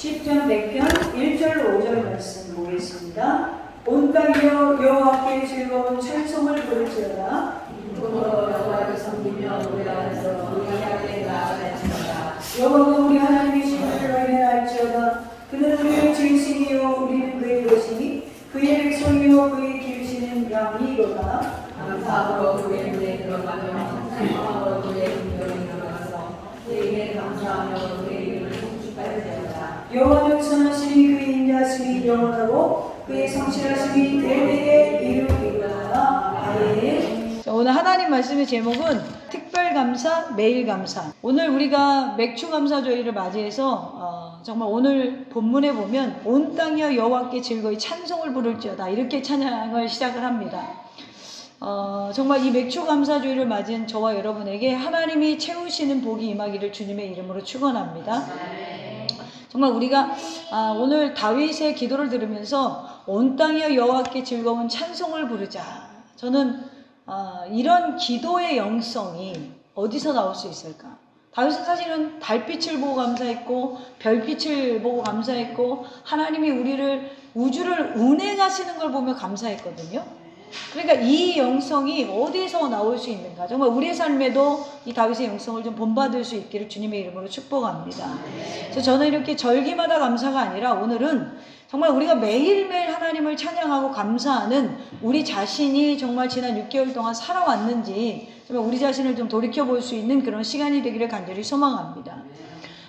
10편 100편 1절 5절 말씀 보겠습니다. 온 땅이여 여호와께 즐거운 찬송을 부를지어다. 여호와를 섬기며 노래하면서 우리 하나님께 나아갈지어다. 여호와가 우리 하나님이심을 확인할지어다. 그는 우리의 증신이요 우리는 그의 것이니 그의 백성이요 그의 기르시는 양이로다. 감사하고 그의 눈에 들어가며 찬송하고 그의 인격에 들어가서 그에게 감사하며 그의 이름을 송축할지어다. 여호와는 선하심이 그의 인자하심이 영원하고 그의 성실하심이 대대에 이르리로다. 아멘. 오늘 하나님 말씀의 제목은 특별감사, 매일감사. 오늘 우리가 맥주감사조일을 맞이해서 정말 오늘 본문에 보면 온 땅이여 여호와께 즐거이 찬송을 부를지어다 이렇게 찬양을 시작을 합니다. 정말 이 맥주감사주일을 맞은 저와 여러분에게 하나님이 채우시는 복이 임하기를 주님의 이름으로 축원합니다. 정말 우리가 오늘 다윗의 기도를 들으면서 온 땅이여 여호와께 즐거운 찬송을 부르자. 저는 이런 기도의 영성이 어디서 나올 수 있을까? 다윗은 사실은 달빛을 보고 감사했고 별빛을 보고 감사했고 하나님이 우주를 운행하시는 걸 보며 감사했거든요. 그러니까 이 영성이 어디서 나올 수 있는가? 정말 우리의 삶에도 이 다윗의 영성을 좀 본받을 수 있기를 주님의 이름으로 축복합니다. 그래서 저는 이렇게 절기마다 감사가 아니라 오늘은 정말 우리가 매일매일 하나님을 찬양하고 감사하는 우리 자신이 정말 지난 6개월 동안 살아왔는지 정말 우리 자신을 좀 돌이켜볼 수 있는 그런 시간이 되기를 간절히 소망합니다.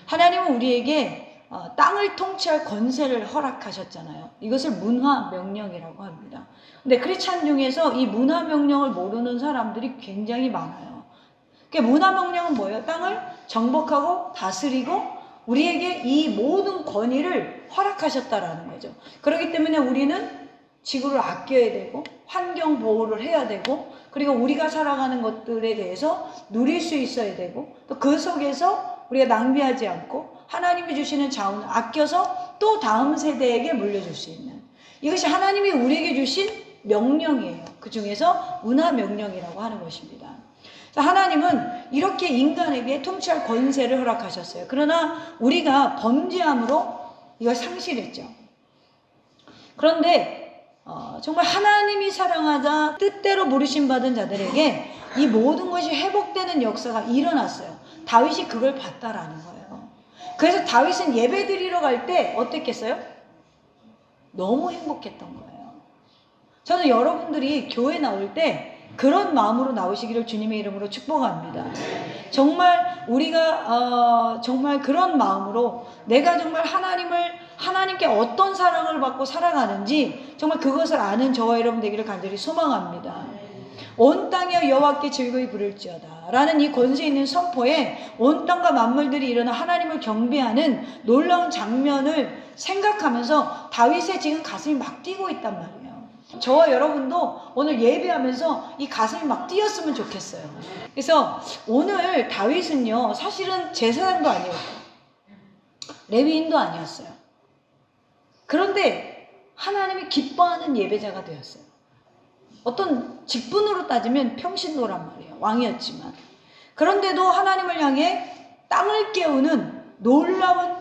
하나님은 우리에게 땅을 통치할 권세를 허락하셨잖아요. 이것을 문화명령이라고 합니다. 근데 크리스찬 중에서 이 문화명령을 모르는 사람들이 굉장히 많아요. 그러니까 문화명령은 뭐예요? 땅을 정복하고 다스리고 우리에게 이 모든 권위를 허락하셨다라는 거죠. 그렇기 때문에 우리는 지구를 아껴야 되고 환경 보호를 해야 되고 그리고 우리가 살아가는 것들에 대해서 누릴 수 있어야 되고 또 그 속에서 우리가 낭비하지 않고 하나님이 주시는 자원을 아껴서 또 다음 세대에게 물려줄 수 있는 이것이 하나님이 우리에게 주신 명령이에요. 그 중에서 문화명령이라고 하는 것입니다. 하나님은 이렇게 인간에게 통치할 권세를 허락하셨어요. 그러나 우리가 범죄함으로 이걸 상실했죠. 그런데 정말 하나님이 사랑하자 뜻대로 부르심 받은 자들에게 이 모든 것이 회복되는 역사가 일어났어요. 다윗이 그걸 봤다라는 거예요. 그래서 다윗은 예배 드리러 갈 때 어땠겠어요? 너무 행복했던 거예요. 저는 여러분들이 교회 나올 때 그런 마음으로 나오시기를 주님의 이름으로 축복합니다. 정말 우리가 정말 그런 마음으로 내가 정말 하나님께 어떤 사랑을 받고 살아가는지 정말 그것을 아는 저와 여러분 되기를 간절히 소망합니다. 온 땅에 여호와께 즐거이 부를지어다 라는 이 권세 있는 선포에 온 땅과 만물들이 일어나 하나님을 경배하는 놀라운 장면을 생각하면서 다윗의 지금 가슴이 막 뛰고 있단 말이에요. 저와 여러분도 오늘 예배하면서 이 가슴이 막 뛰었으면 좋겠어요. 그래서 오늘 다윗은요 사실은 제사장도 아니었고 레위인도 아니었어요. 그런데 하나님이 기뻐하는 예배자가 되었어요. 어떤 직분으로 따지면 평신도란 말이에요. 왕이었지만 그런데도 하나님을 향해 땅을 깨우는 놀라운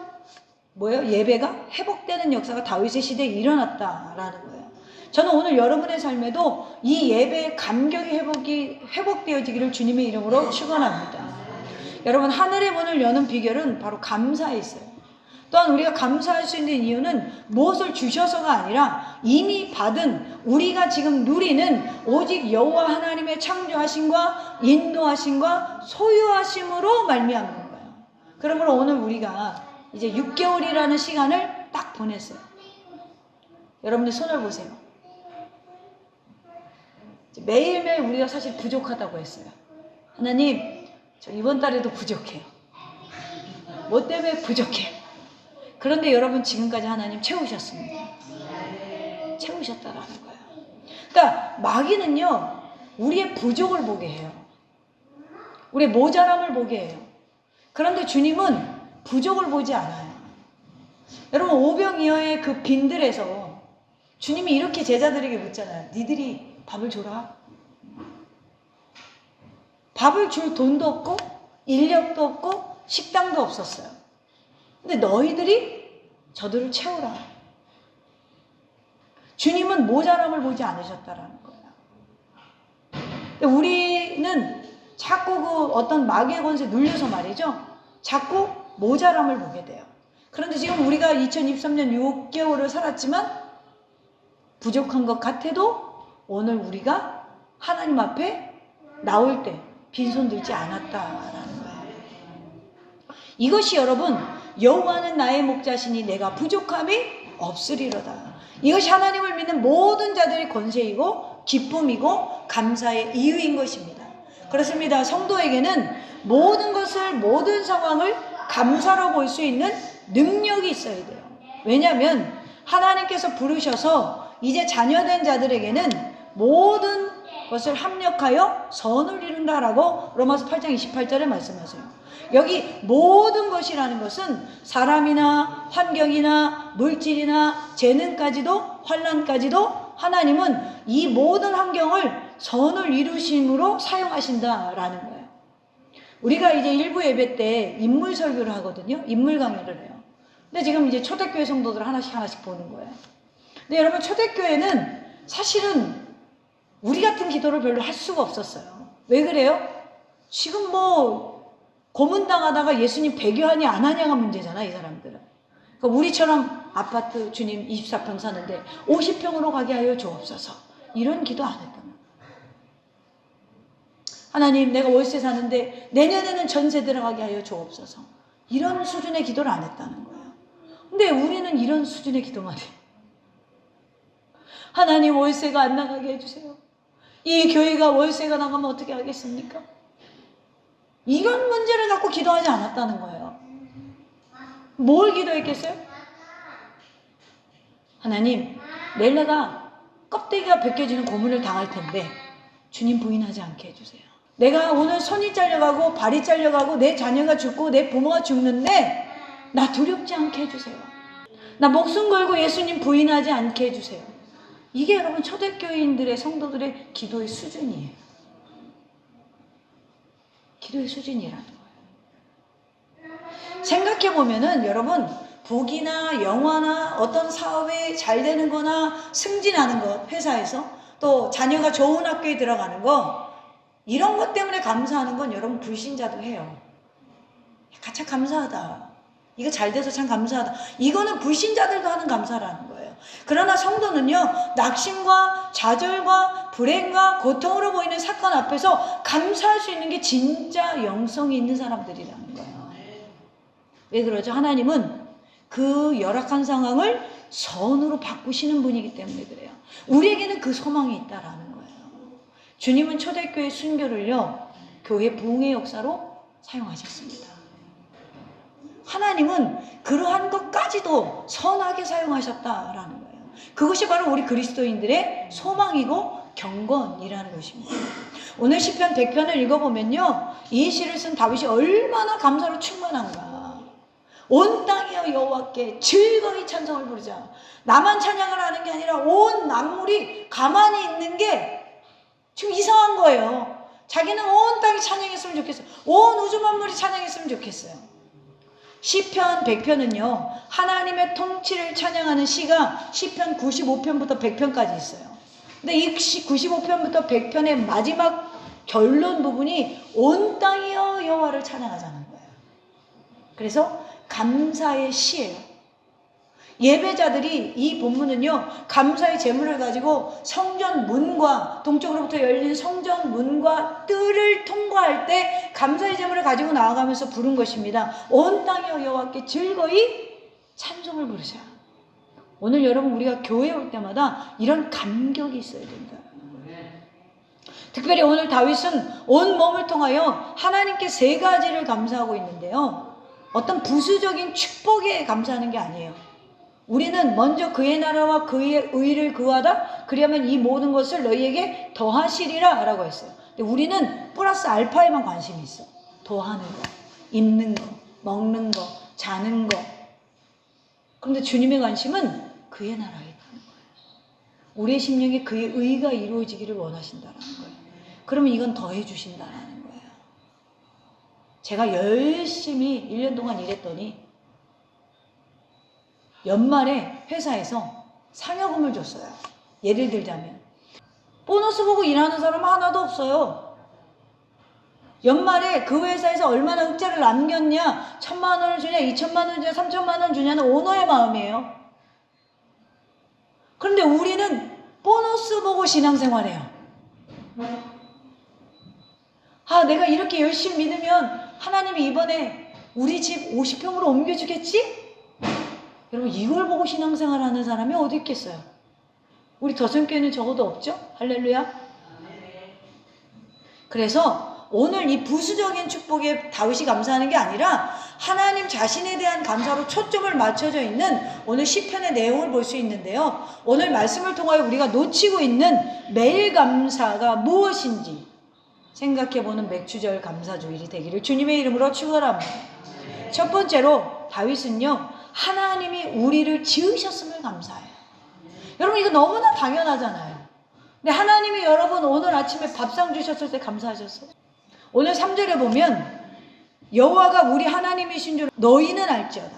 예배가 회복되는 역사가 다윗의 시대에 일어났다라는 거예요. 저는 오늘 여러분의 삶에도 이 예배의 감격이 회복되어지기를 주님의 이름으로 축원합니다. 여러분 하늘의 문을 여는 비결은 바로 감사에 있어요. 또한 우리가 감사할 수 있는 이유는 무엇을 주셔서가 아니라 이미 받은 우리가 지금 누리는 오직 여호와 하나님의 창조하심과 인도하심과 소유하심으로 말미암는 거예요. 그러므로 오늘 우리가 이제 6개월이라는 시간을 딱 보냈어요. 여러분들 손을 보세요. 매일매일 우리가 사실 부족하다고 했어요. 하나님, 저 이번 달에도 부족해요. 뭐 때문에 부족해요? 그런데 여러분 지금까지 하나님 채우셨습니다. 채우셨다라는 거예요. 그러니까 마귀는요 우리의 부족을 보게 해요. 우리의 모자람을 보게 해요. 그런데 주님은 부족을 보지 않아요. 여러분 오병이어의 그 빈들에서 주님이 이렇게 제자들에게 묻잖아요. 니들이 밥을 줘라. 밥을 줄 돈도 없고 인력도 없고 식당도 없었어요. 근데 너희들이 저들을 채우라. 주님은 모자람을 보지 않으셨다라는 거예요. 우리는 자꾸 그 어떤 마귀의 권세에 눌려서 말이죠. 자꾸 모자람을 보게 돼요. 그런데 지금 우리가 2023년 6개월을 살았지만 부족한 것 같아도 오늘 우리가 하나님 앞에 나올 때 빈손 들지 않았다라는 거예요. 이것이 여러분, 여호와는 나의 목자시니 내가 부족함이 없으리로다. 이것이 하나님을 믿는 모든 자들의 권세이고 기쁨이고 감사의 이유인 것입니다. 그렇습니다. 성도에게는 모든 것을, 모든 상황을 감사로 볼 수 있는 능력이 있어야 돼요. 왜냐하면 하나님께서 부르셔서 이제 자녀된 자들에게는 모든 것을 합력하여 선을 이룬다라고 로마서 8장 28절에 말씀하세요. 여기 모든 것이라는 것은 사람이나 환경이나 물질이나 재능까지도 환난까지도 하나님은 이 모든 환경을 선을 이루심으로 사용하신다라는 거예요. 우리가 이제 일부 예배 때 인물 설교를 하거든요. 인물 강의를 해요. 근데 지금 이제 초대교회 성도들 하나씩 보는 거예요. 근데 여러분, 초대교회는 사실은 우리 같은 기도를 별로 할 수가 없었어요. 왜 그래요? 지금 뭐 고문당하다가 예수님 배교하니 안 하냐가 문제잖아, 이 사람들은. 그러니까 우리처럼 아파트 주님 24평 사는데 50평으로 가게 하여 주옵소서, 이런 기도 안 했단 말이에요. 하나님, 내가 월세 사는데 내년에는 전세 들어가게 하여 주옵소서, 이런 수준의 기도를 안 했다는 거예요. 근데 우리는 이런 수준의 기도만 해요. 하나님, 월세가 안 나가게 해주세요. 이 교회가 월세가 나가면 어떻게 하겠습니까? 이런 문제를 갖고 기도하지 않았다는 거예요. 뭘 기도했겠어요? 하나님, 내일 내가 껍데기가 벗겨지는 고문을 당할 텐데 주님 부인하지 않게 해주세요. 내가 오늘 손이 잘려가고 발이 잘려가고 내 자녀가 죽고 내 부모가 죽는데 나 두렵지 않게 해주세요. 나 목숨 걸고 예수님 부인하지 않게 해주세요. 이게 여러분 초대교인들의 성도들의 기도의 수준이에요. 기도의 수준이라는 거예요. 생각해보면은 여러분, 부귀나 영화나 어떤 사업에 잘 되는 거나 승진하는 것, 회사에서 또 자녀가 좋은 학교에 들어가는 거, 이런 것 때문에 감사하는 건 여러분 불신자도 해요. 참 감사하다, 이거 잘 돼서 참 감사하다, 이거는 불신자들도 하는 감사라는 거예요. 그러나 성도는요, 낙심과 좌절과 불행과 고통으로 보이는 사건 앞에서 감사할 수 있는 게 진짜 영성이 있는 사람들이라는 거예요. 왜 그러죠? 하나님은 그 열악한 상황을 선으로 바꾸시는 분이기 때문에 그래요. 우리에게는 그 소망이 있다라는 거예요. 주님은 초대교회 순교를요, 교회 부흥의 역사로 사용하셨습니다. 하나님은 그러한 것까지도 선하게 사용하셨다라는 거예요. 그것이 바로 우리 그리스도인들의 소망이고 경건이라는 것입니다. 오늘 시편 100편을 읽어보면요, 이 시를 쓴 다윗이 얼마나 감사로 충만한가. 온 땅이여 여호와께 즐거이 찬송을 부르자. 나만 찬양을 하는 게 아니라 온 만물이 가만히 있는 게 지금 이상한 거예요. 자기는 온 땅이 찬양했으면 좋겠어요. 온 우주 만물이 찬양했으면 좋겠어요. 시편 100편은요, 하나님의 통치를 찬양하는 시가 시편 95편부터 100편까지 있어요. 근데 이 95편부터 100편의 마지막 결론 부분이 온 땅이여 여호와를 찬양하자는 거예요. 그래서 감사의 시예요. 예배자들이 이 본문은요, 감사의 제물을 가지고 성전 문과, 동쪽으로부터 열린 성전 문과 뜰을 통과할 때 감사의 제물을 가지고 나아가면서 부른 것입니다. 온 땅이여 여호와께 즐거이 찬송을 부르자. 오늘 여러분, 우리가 교회에 올 때마다 이런 감격이 있어야 된다. 특별히 오늘 다윗은 온 몸을 통하여 하나님께 3가지를 감사하고 있는데요, 어떤 부수적인 축복에 감사하는 게 아니에요. 우리는 먼저 그의 나라와 그의 의를 구하다, 그리하면 이 모든 것을 너희에게 더하시리라 라고 했어요. 근데 우리는 플러스 알파에만 관심이 있어. 더하는 거, 입는 거, 먹는 거, 자는 거. 그런데 주님의 관심은 그의 나라에 있다는 거예요. 우리의 심령에 그의 의가 이루어지기를 원하신다는 거예요. 그러면 이건 더해 주신다는 거예요. 제가 열심히 1년 동안 일했더니 연말에 회사에서 상여금을 줬어요. 예를 들자면 보너스 보고 일하는 사람 하나도 없어요. 연말에 그 회사에서 얼마나 흑자를 남겼냐, 1,000만 원을 주냐, 2,000만 원 주냐, 3,000만 원 주냐는 오너의 마음이에요. 그런데 우리는 보너스 보고 신앙생활해요. 아, 내가 이렇게 열심히 믿으면 하나님이 이번에 우리 집 50평으로 옮겨주겠지? 여러분, 이걸 보고 신앙생활하는 사람이 어디 있겠어요? 우리 더선교회는 적어도 없죠? 할렐루야. 그래서 오늘 이 부수적인 축복에 다윗이 감사하는 게 아니라 하나님 자신에 대한 감사로 초점을 맞춰져 있는 오늘 시편의 내용을 볼 수 있는데요. 오늘 말씀을 통하여 우리가 놓치고 있는 매일 감사가 무엇인지 생각해보는 맥주절 감사주일이 되기를 주님의 이름으로 축원합니다. 첫 번째로 다윗은요, 하나님이 우리를 지으셨음을 감사해요. 여러분, 이거 너무나 당연하잖아요. 근데 하나님이 여러분 오늘 아침에 밥상 주셨을 때 감사하셨어요? 오늘 3절에 보면 여호와가 우리 하나님이신 줄 너희는 알지어다.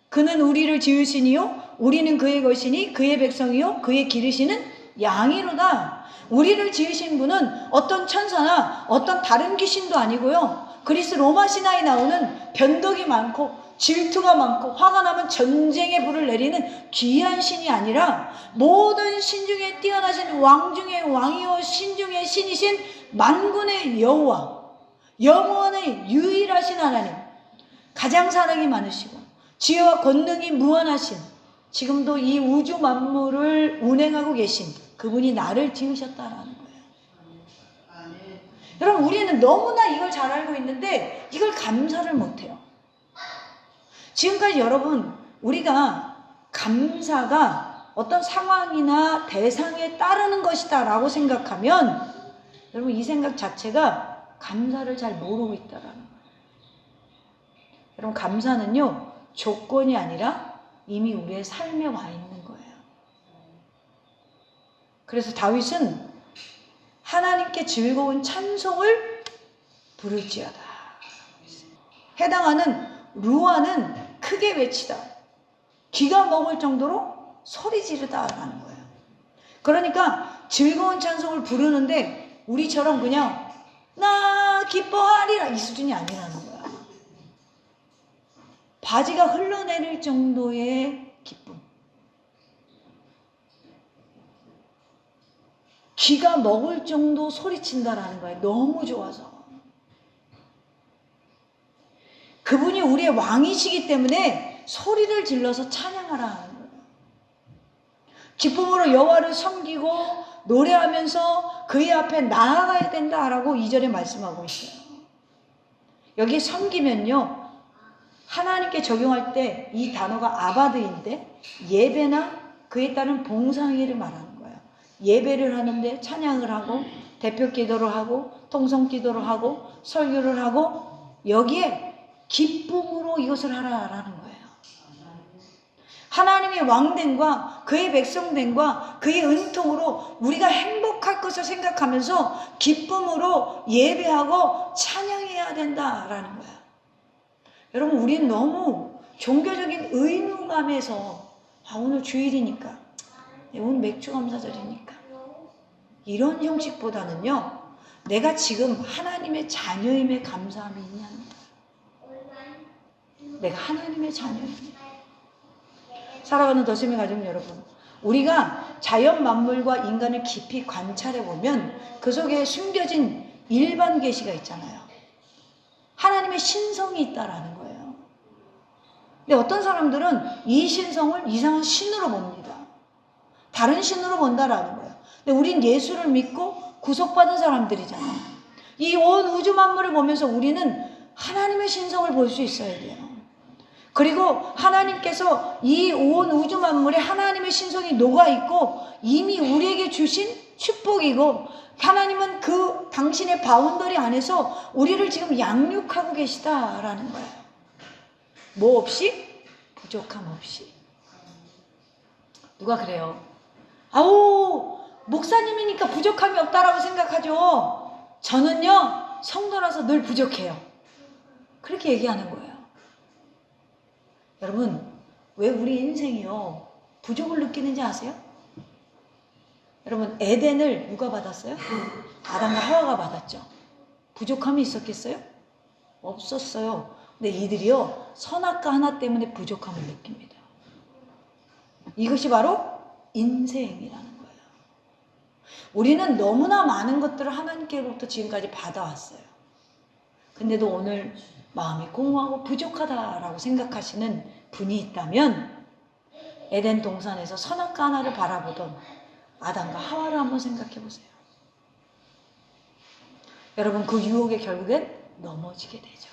그는 우리를 지으시니요 우리는 그의 것이니 그의 백성이요 그의 기르시는 양이로다. 우리를 지으신 분은 어떤 천사나 어떤 다른 귀신도 아니고요, 그리스 로마 신화에 나오는 변덕이 많고 질투가 많고 화가 나면 전쟁의 불을 내리는 귀한 신이 아니라 모든 신 중에 뛰어나신 왕 중에 왕이요 신 중에 신이신 만군의 여호와, 영원의 유일하신 하나님, 가장 사랑이 많으시고 지혜와 권능이 무한하신, 지금도 이 우주 만물을 운행하고 계신 그분이 나를 지으셨다라는 거예요. 여러분, 우리는 너무나 이걸 잘 알고 있는데 이걸 감사를 못해요. 지금까지 여러분, 우리가 감사가 어떤 상황이나 대상에 따르는 것이다 라고 생각하면 여러분, 이 생각 자체가 감사를 잘 모르고 있다라는 거예요. 여러분, 감사는요 조건이 아니라 이미 우리의 삶에 와 있는 거예요. 그래서 다윗은 하나님께 즐거운 찬송을 부를지어다. 해당하는 루아는 크게 외치다, 귀가 먹을 정도로 소리 지르다 라는 거예요. 그러니까 즐거운 찬송을 부르는데 우리처럼 그냥 나 기뻐하리라 이 수준이 아니라는 거야. 바지가 흘러내릴 정도의 기쁨, 귀가 먹을 정도 소리친다라는 거예요. 너무 좋아서. 그분이 우리의 왕이시기 때문에 소리를 질러서 찬양하라 하는 거예요. 기쁨으로 여호와를 섬기고 노래하면서 그의 앞에 나아가야 된다라고 2절에 말씀하고 있어요. 여기 섬기면요, 하나님께 적용할 때 이 단어가 아바드인데 예배나 그에 따른 봉사행위를 말하는 거예요. 예배를 하는데 찬양을 하고 대표 기도를 하고 통성 기도를 하고 설교를 하고 여기에 기쁨으로 이것을 하라라는 거예요. 하나님의 왕됨과 그의 백성됨과 그의 은통으로 우리가 행복할 것을 생각하면서 기쁨으로 예배하고 찬양해야 된다라는 거예요. 여러분, 우리는 너무 종교적인 의무감에서 오늘 주일이니까, 오늘 맥주 감사절이니까 이런 형식보다는요, 내가 지금 하나님의 자녀임에 감사함이 있냐는 거예요. 내가 하나님의 자녀입니다. 살아가는 더심의 가족 여러분, 우리가 자연 만물과 인간을 깊이 관찰해 보면 그 속에 숨겨진 일반 계시가 있잖아요. 하나님의 신성이 있다라는 거예요. 근데 어떤 사람들은 이 신성을 이상한 신으로 봅니다. 다른 신으로 본다라는 거예요. 근데 우린 예수를 믿고 구속받은 사람들이잖아요. 이 온 우주 만물을 보면서 우리는 하나님의 신성을 볼 수 있어야 돼요. 그리고 하나님께서 이 온 우주 만물에 하나님의 신성이 녹아있고 이미 우리에게 주신 축복이고, 하나님은 그 당신의 바운더리 안에서 우리를 지금 양육하고 계시다라는 거예요. 뭐 없이? 부족함 없이. 누가 그래요? 아우, 목사님이니까 부족함이 없다라고 생각하죠. 저는요, 성도라서 늘 부족해요. 그렇게 얘기하는 거예요. 여러분, 왜 우리 인생이요 부족을 느끼는지 아세요? 여러분, 에덴을 누가 받았어요? 아담과 하와가 받았죠. 부족함이 있었겠어요? 없었어요. 근데 이들이요 선악과 하나 때문에 부족함을 느낍니다. 이것이 바로 인생이라는 거예요. 우리는 너무나 많은 것들을 하나님께로부터 지금까지 받아왔어요. 근데도 오늘 마음이 공허하고 부족하다라고 생각하시는 분이 있다면 에덴 동산에서 선악과 하나를 바라보던 아담과 하와를 한번 생각해 보세요. 여러분, 그 유혹에 결국엔 넘어지게 되죠.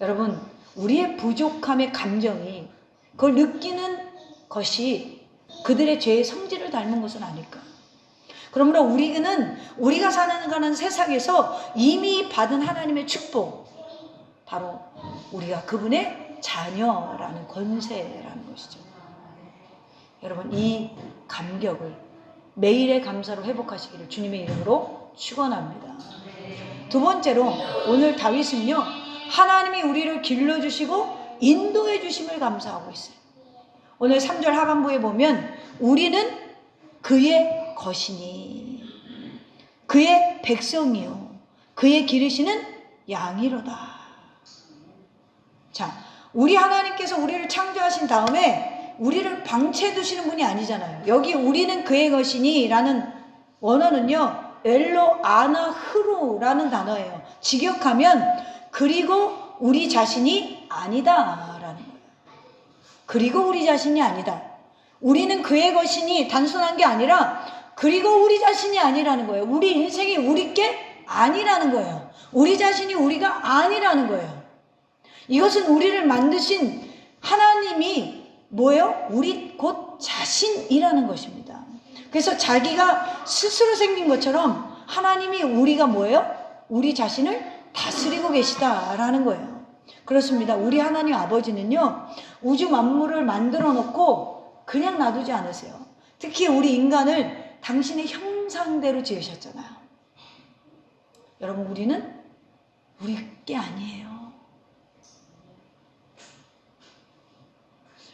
여러분, 우리의 부족함의 감정이 그걸 느끼는 것이 그들의 죄의 성질을 닮은 것은 아닐까? 그러므로 우리는 우리가 사는 세상에서 이미 받은 하나님의 축복, 바로 우리가 그분의 자녀라는 권세라는 것이죠. 여러분, 이 감격을 매일의 감사로 회복하시기를 주님의 이름으로 축원합니다. 두 번째로 오늘 다윗은요 하나님이 우리를 길러주시고 인도해 주심을 감사하고 있어요. 오늘 3절 하반부에 보면 우리는 그의 것이니 그의 백성이요 그의 기르시는 양이로다. 자, 우리 하나님께서 우리를 창조하신 다음에 우리를 방치해 두시는 분이 아니잖아요. 여기 우리는 그의 것이니 라는 원어는요 엘로 아나흐루라는 단어예요. 직역하면 그리고 우리 자신이 아니다 라는 거예요. 그리고 우리 자신이 아니다. 우리는 그의 것이니 단순한 게 아니라 그리고 우리 자신이 아니라는 거예요. 우리 인생이 우리 게 아니라는 거예요. 우리 자신이 우리가 아니라는 거예요. 이것은 우리를 만드신 하나님이 뭐예요? 우리 곧 자신이라는 것입니다. 그래서 자기가 스스로 생긴 것처럼 하나님이 우리가 뭐예요? 우리 자신을 다스리고 계시다라는 거예요. 그렇습니다. 우리 하나님 아버지는요 우주 만물을 만들어 놓고 그냥 놔두지 않으세요. 특히 우리 인간을 당신의 형상대로 지으셨잖아요. 여러분, 우리는 우리 게 아니에요.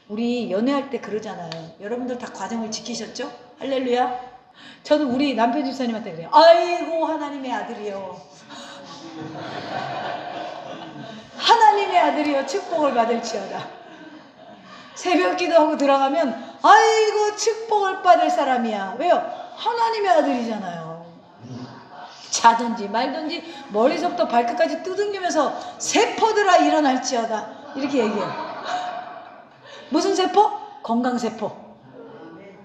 우리 연애할 때 그러잖아요. 여러분들 다 과정을 지키셨죠? 할렐루야. 저는 우리 남편 집사님한테 그래요. 아이고 하나님의 아들이요. 하나님의 아들이요 축복을 받을지어다. 새벽 기도하고 들어가면 아이고 축복을 받을 사람이야. 왜요? 하나님의 아들이잖아요. 자든지 말든지 머리서부터 발끝까지 두둥기면서 세포들아 일어날지어다 이렇게 얘기해요. 무슨 세포? 건강세포.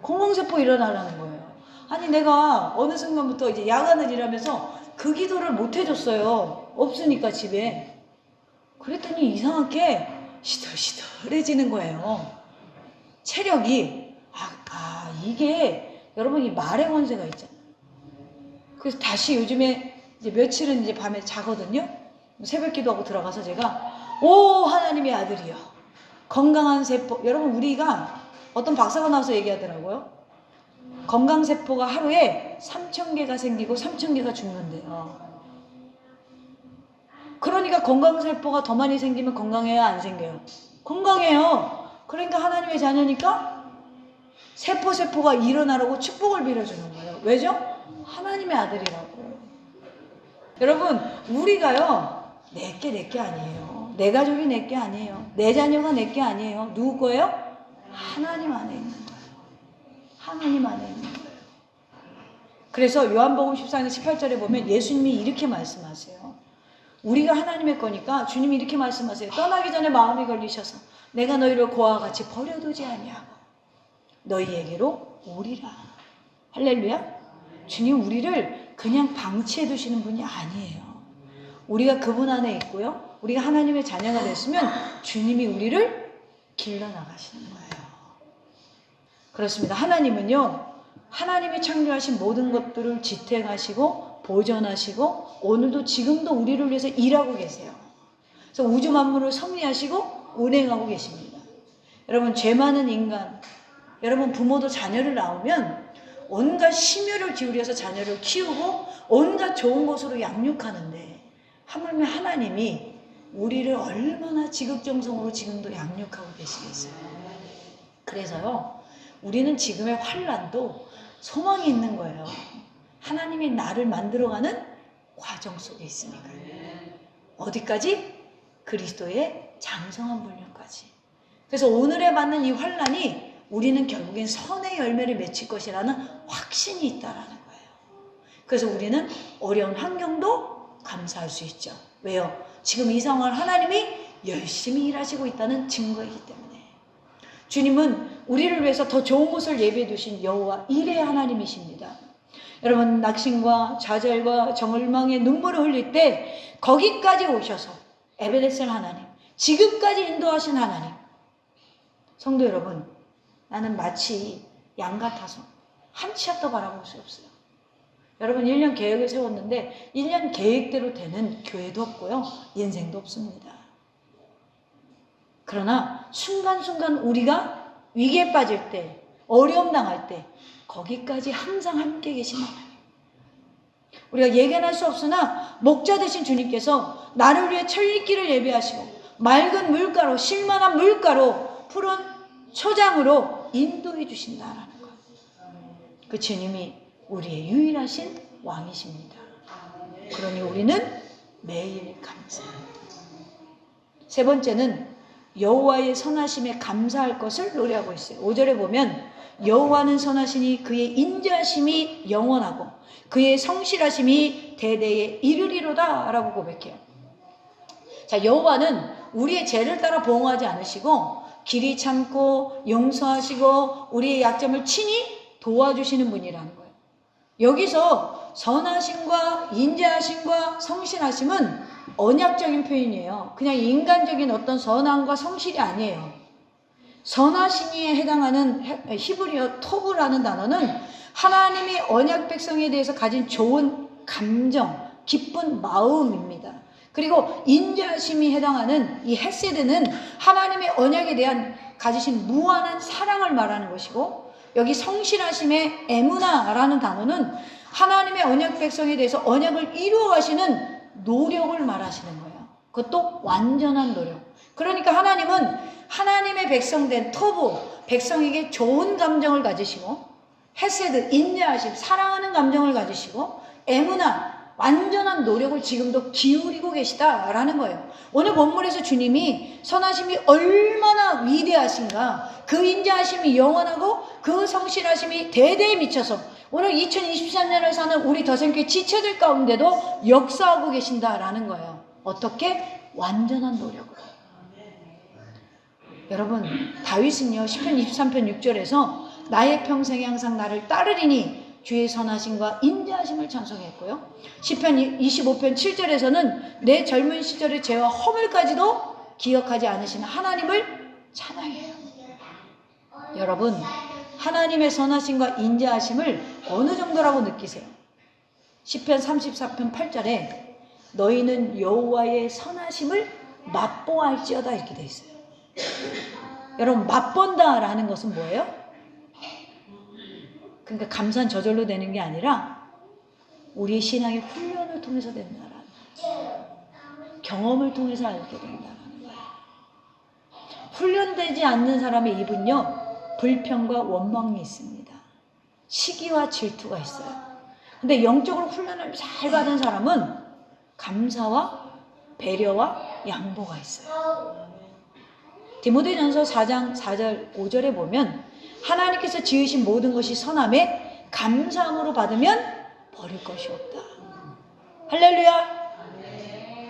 건강세포 일어나라는 거예요. 아니 내가 어느 순간부터 이제 야간을 일하면서 그 기도를 못 해줬어요. 없으니까 집에. 그랬더니 이상하게 시들시들해지는 거예요. 체력이. 이게 여러분 이 말의 권세가 있잖아요. 그래서 다시 요즘에 이제 며칠은 이제 밤에 자거든요. 새벽 기도하고 들어가서 제가 오 하나님의 아들이요. 건강한 세포. 여러분 우리가 어떤 박사가 나와서 얘기하더라고요. 건강세포가 하루에 3,000개가 생기고 3,000개가 죽는데요. 그러니까 건강세포가 더 많이 생기면 건강해요? 안 생겨요? 건강해요. 그러니까 하나님의 자녀니까 세포가 일어나라고 축복을 빌어주는 거예요. 왜죠? 하나님의 아들이라고요. 여러분 우리가요 내게 아니에요. 내 가족이 내게 아니에요. 내 자녀가 내게 아니에요. 누구 거예요? 하나님 안에 있는 거예요. 하나님 안에 있는 거예요. 그래서 요한복음 14장 18절에 보면 예수님이 이렇게 말씀하세요. 우리가 하나님의 거니까 주님이 이렇게 말씀하세요. 떠나기 전에 마음이 걸리셔서 내가 너희를 고아와 같이 버려두지 아니하고 너희에게로 오리라. 할렐루야. 주님 우리를 그냥 방치해 두시는 분이 아니에요. 우리가 그분 안에 있고요. 우리가 하나님의 자녀가 됐으면 주님이 우리를 길러나가시는 거예요. 그렇습니다. 하나님은요. 하나님이 창조하신 모든 것들을 지탱하시고 보존하시고 오늘도 지금도 우리를 위해서 일하고 계세요. 그래서 우주 만물을 섭리하시고 운행하고 계십니다. 여러분 죄 많은 인간, 여러분 부모도 자녀를 낳으면 온갖 심혈을 기울여서 자녀를 키우고 온갖 좋은 것으로 양육하는데 하물며 하나님이 우리를 얼마나 지극정성으로 지금도 양육하고 계시겠어요. 그래서요, 우리는 지금의 환난도 소망이 있는 거예요. 하나님이 나를 만들어가는 과정 속에 있으니까요. 어디까지? 그리스도의 장성한 분량까지. 그래서 오늘에 맞는 이 환난이 우리는 결국엔 선의 열매를 맺힐 것이라는 확신이 있다라는 거예요. 그래서 우리는 어려운 환경도 감사할 수 있죠. 왜요? 지금 이 상황을 하나님이 열심히 일하시고 있다는 증거이기 때문에. 주님은 우리를 위해서 더 좋은 곳을 예비해 두신 여호와 일의 하나님이십니다. 여러분, 낙심과 좌절과 절망의 눈물을 흘릴 때 거기까지 오셔서 에베네셀 하나님, 지금까지 인도하신 하나님. 성도 여러분, 나는 마치 양 같아서 한 치 앞도 바라볼 수 없어요. 여러분, 1년 계획을 세웠는데 1년 계획대로 되는 교회도 없고요, 인생도 없습니다. 그러나 순간순간 우리가 위기에 빠질 때, 어려움 당할 때 거기까지 항상 함께 계신 하나님. 우리가 예견할 수 없으나 목자 되신 주님께서 나를 위해 천리길을 예비하시고 맑은 물가로, 실만한 물가로, 푸른 초장으로 인도해 주신다라는 것. 그 주님이 우리의 유일하신 왕이십니다. 그러니 우리는 매일 감사합니다. 세 번째는 여호와의 선하심에 감사할 것을 노래하고 있어요. 5절에 보면 여호와는 선하시니 그의 인자하심이 영원하고 그의 성실하심이 대대에 이르리로다 라고 고백해요. 자, 여호와는 우리의 죄를 따라 보응하지 않으시고 길이 참고 용서하시고 우리의 약점을 친히 도와주시는 분이라는 거예요. 여기서 선하심과 인자하심과 성실하심은 언약적인 표현이에요. 그냥 인간적인 어떤 선함과 성실이 아니에요. 선하심에 해당하는 히브리어 토브라는 단어는 하나님이 언약 백성에 대해서 가진 좋은 감정, 기쁜 마음입니다. 그리고 인자심이 해당하는 이 헤세드는 하나님의 언약에 대한 가지신 무한한 사랑을 말하는 것이고, 여기 성실하심의 에무나라는 단어는 하나님의 언약 백성에 대해서 언약을 이루어 가시는 노력을 말하시는 거예요. 그것도 완전한 노력. 그러니까 하나님은 하나님의 백성된 토부, 백성에게 좋은 감정을 가지시고, 헤세드, 인자하심, 사랑하는 감정을 가지시고, 에무나, 완전한 노력을 지금도 기울이고 계시다라는 거예요. 오늘 본문에서 주님이 선하심이 얼마나 위대하신가, 그 인자하심이 영원하고 그 성실하심이 대대에 미쳐서 오늘 2023년을 사는 우리 더생교회 지체들 가운데도 역사하고 계신다라는 거예요. 어떻게? 완전한 노력으로. 여러분, 다윗은요, 시편 23편 6절에서 나의 평생에 항상 나를 따르리니 주의 선하심과 인자하심을 찬송했고요. 시편 25편 7절에서는 내 젊은 시절의 죄와 허물까지도 기억하지 않으시는 하나님을 찬양해요. 여러분, 하나님의 선하심과 인자하심을 어느 정도라고 느끼세요? 시편 34편 8절에 너희는 여호와의 선하심을 맛보할지어다 이렇게 돼 있어요. 여러분, 맛본다라는 것은 뭐예요? 그러니까 감사는 저절로 되는 게 아니라 우리의 신앙의 훈련을 통해서 된다라는 거예요. 경험을 통해서 알게 된다라는 거예요. 훈련되지 않는 사람의 입은요, 불평과 원망이 있습니다. 시기와 질투가 있어요. 근데 영적으로 훈련을 잘 받은 사람은 감사와 배려와 양보가 있어요. 디모데전서 4장 4절 5절에 보면 하나님께서 지으신 모든 것이 선함에 감사함으로 받으면 버릴 것이 없다. 할렐루야.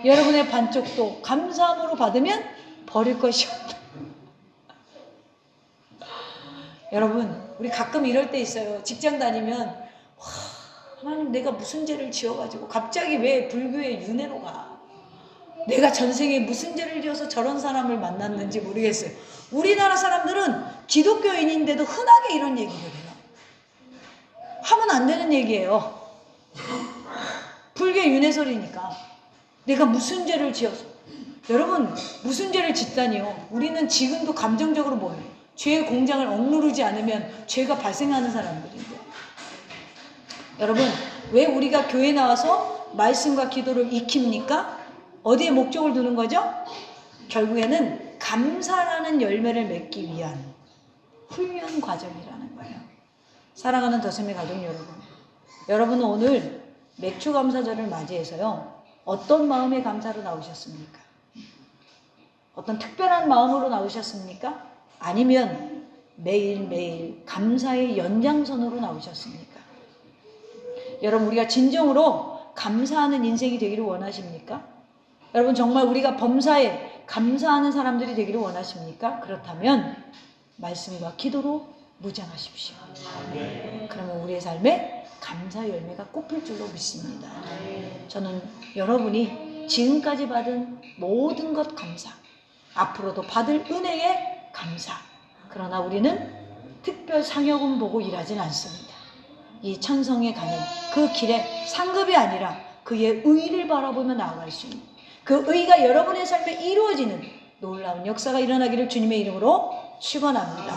여러분의 반쪽도 감사함으로 받으면 버릴 것이 없다. 여러분, 우리 가끔 이럴 때 있어요. 직장 다니면 하나님, 내가 무슨 죄를 지어가지고 갑자기 왜 불교의 윤회로 가? 내가 전생에 무슨 죄를 지어서 저런 사람을 만났는지 모르겠어요. 우리나라 사람들은 기독교인인데도 흔하게 이런 얘기를 해요. 하면 안 되는 얘기예요. 불교 윤회설이니까 내가 무슨 죄를 지어서. 여러분, 무슨 죄를 짓다니요. 우리는 지금도 감정적으로 뭐예요? 죄의 공장을 억누르지 않으면 죄가 발생하는 사람들인데. 여러분, 왜 우리가 교회 나와서 말씀과 기도를 익힙니까? 어디에 목적을 두는 거죠? 결국에는 감사라는 열매를 맺기 위한 훈련 과정이라는 거예요. 사랑하는 더셈의 가족 여러분, 여러분은 오늘 맥주 감사절을 맞이해서요, 어떤 마음의 감사로 나오셨습니까? 어떤 특별한 마음으로 나오셨습니까? 아니면 매일매일 감사의 연장선으로 나오셨습니까? 여러분, 우리가 진정으로 감사하는 인생이 되기를 원하십니까? 여러분, 정말 우리가 범사에 감사하는 사람들이 되기를 원하십니까? 그렇다면 말씀과 기도로 무장하십시오. 그러면 우리의 삶에 감사 열매가 꼽힐 줄로 믿습니다. 저는 여러분이 지금까지 받은 모든 것 감사, 앞으로도 받을 은혜에 감사. 그러나 우리는 특별 상여금 보고 일하진 않습니다. 이 천성에 가는 그 길에 상급이 아니라 그의 의를 바라보며 나아갈 수 있는, 그 의가 여러분의 삶에 이루어지는 놀라운 역사가 일어나기를 주님의 이름으로 축원합니다.